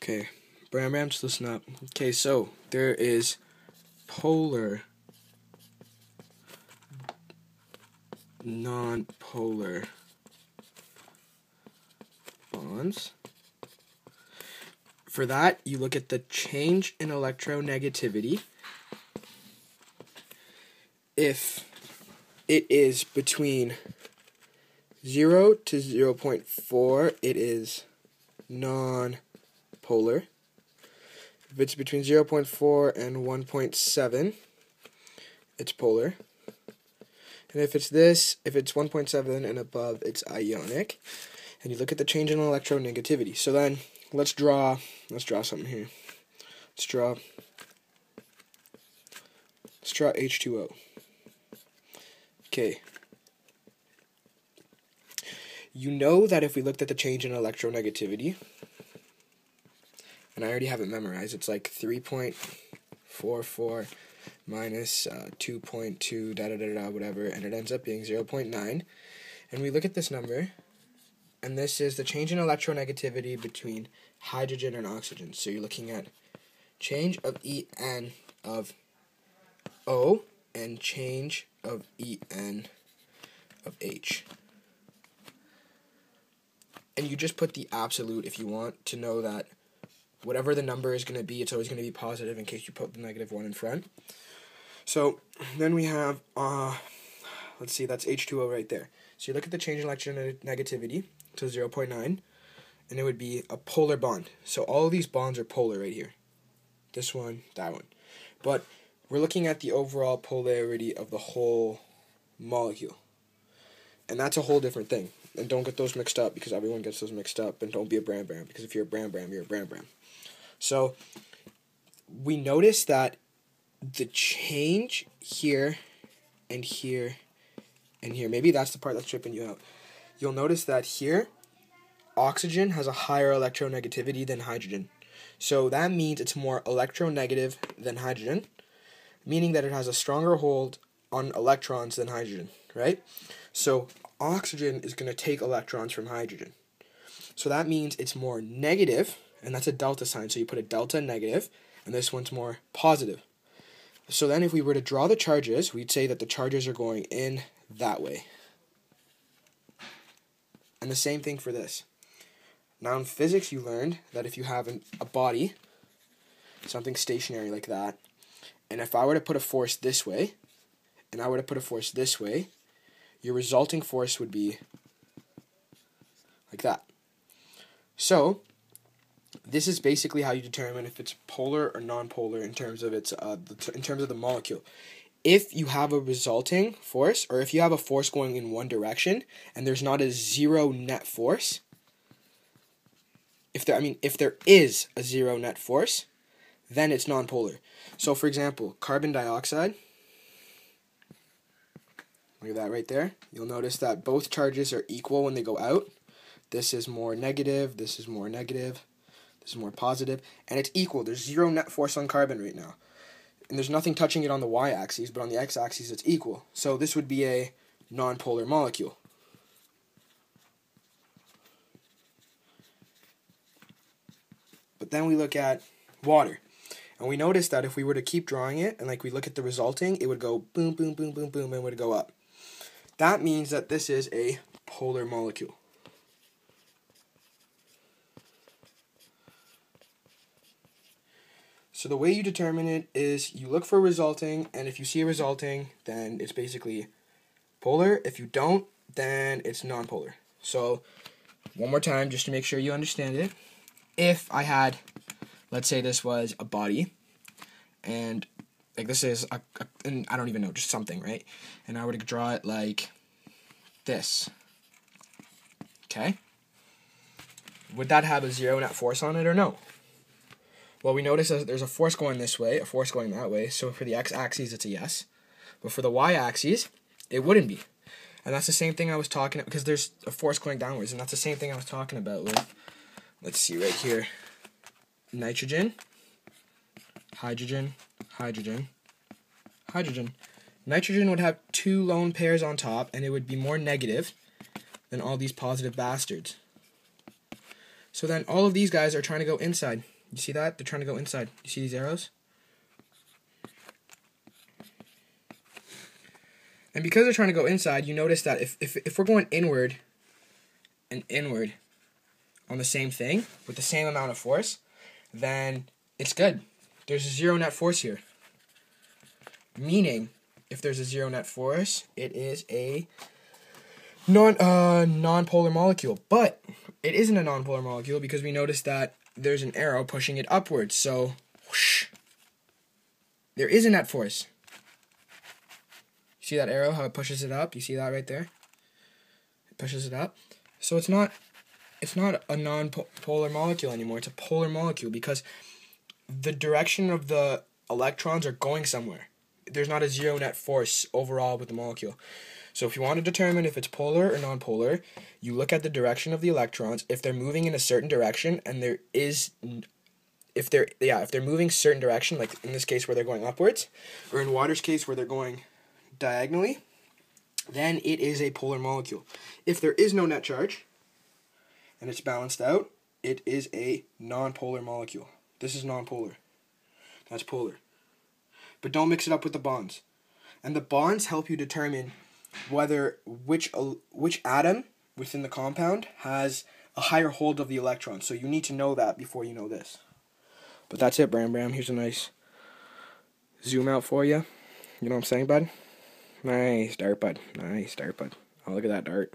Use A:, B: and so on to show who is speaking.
A: Okay, Bram, just listen up. Okay, so there is polar, non-polar bonds. For that, you look at the change in electronegativity. If it is between 0 to 0.4, it is non-polar. If it's between 0.4 and 1.7, it's polar. And if it's 1.7 and above, it's ionic. And you look at the change in electronegativity. So then, let's draw something here. Let's draw H2O. Okay. You know that if we looked at the change in electronegativity, and I already have it memorized, it's like 3.44 minus 2.2 da-da-da-da, whatever, and it ends up being 0.9. And we look at this number, and this is the change in electronegativity between hydrogen and oxygen. So you're looking at change of En of O and change of En of H. And you just put the absolute if you want to know that whatever the number is going to be, it's always going to be positive in case you put the -1 in front. So then we have, let's see, that's H2O right there. So you look at the change in electronegativity to 0.9, and it would be a polar bond. So all of these bonds are polar right here. This one, that one. But we're looking at the overall polarity of the whole molecule. And that's a whole different thing. And don't get those mixed up, because everyone gets those mixed up. And don't be a Bram, because if you're a Bram, you're a Bram. So we notice that the change here and here and here, maybe that's the part that's tripping you out. You'll notice that here, oxygen has a higher electronegativity than hydrogen. So that means it's more electronegative than hydrogen, meaning that it has a stronger hold on electrons than hydrogen, right? So oxygen is going to take electrons from hydrogen. So that means it's more negative, and that's a delta sign. So you put a delta negative, and this one's more positive. So then if we were to draw the charges, we'd say that the charges are going in that way. And the same thing for this. Now in physics you learned that if you have a body, something stationary like that, and if I were to put a force this way, and I were to put a force this way, your resulting force would be like that. So this is basically how you determine if it's polar or non-polar in terms of its in terms of the molecule. If you have a resulting force, or if you have a force going in one direction and there's not a zero net force, if there is a zero net force, then it's non-polar. So for example, carbon dioxide, look at that right there. You'll notice that both charges are equal when they go out. This is more negative, this is more negative, this is more positive, and it's equal. There's zero net force on carbon right now. And there's nothing touching it on the y-axis, but on the x-axis it's equal. So this would be a non-polar molecule. But then we look at water. And we notice that if we were to keep drawing it, and like we look at the resulting, it would go boom, boom, boom, boom, boom, and it would go up. That means that this is a polar molecule. So the way you determine it is you look for resulting, and if you see a resulting, then it's basically polar. If you don't, then it's non-polar. So one more time, just to make sure you understand it. If I had, let's say this was a body, and like this is and I don't even know, just something, right? And I were to draw it like this. Okay? Would that have a zero net force on it or no? Well, we notice that there's a force going this way, a force going that way, so for the x-axis it's a yes. But for the y-axis, it wouldn't be. And that's the same thing I was talking about, because there's a force going downwards, and that's the same thing I was talking about with, let's see right here, nitrogen, hydrogen, hydrogen, hydrogen. Nitrogen would have two lone pairs on top, and it would be more negative than all these positive bastards. So then all of these guys are trying to go inside. You see that? They're trying to go inside. You see these arrows? And because they're trying to go inside, you notice that if we're going inward and inward on the same thing with the same amount of force, then it's good. There's a zero net force here. Meaning, if there's a zero net force, it is a nonpolar molecule. But it isn't a nonpolar molecule because we notice that there's an arrow pushing it upwards. So, whoosh, there is a net force. See that arrow, how it pushes it up? You see that right there? It pushes it up. So it's not a non-polar molecule anymore. It's a polar molecule because the direction of the electrons are going somewhere. There's not a zero net force overall with the molecule. So if you want to determine if it's polar or non-polar, you look at the direction of the electrons. If they're moving in a certain direction, and if they're moving certain direction, like in this case where they're going upwards, or in water's case where they're going diagonally, then it is a polar molecule. If there is no net charge and it's balanced out, it is a non-polar molecule. This is non-polar. That's polar. But don't mix it up with the bonds. And the bonds help you determine which atom within the compound has a higher hold of the electron. So you need to know that before you know this. But that's it, Bram Bram. Here's a nice zoom out for you. You know what I'm saying, bud? Nice dart, bud. Nice dart, bud. Oh, look at that dart.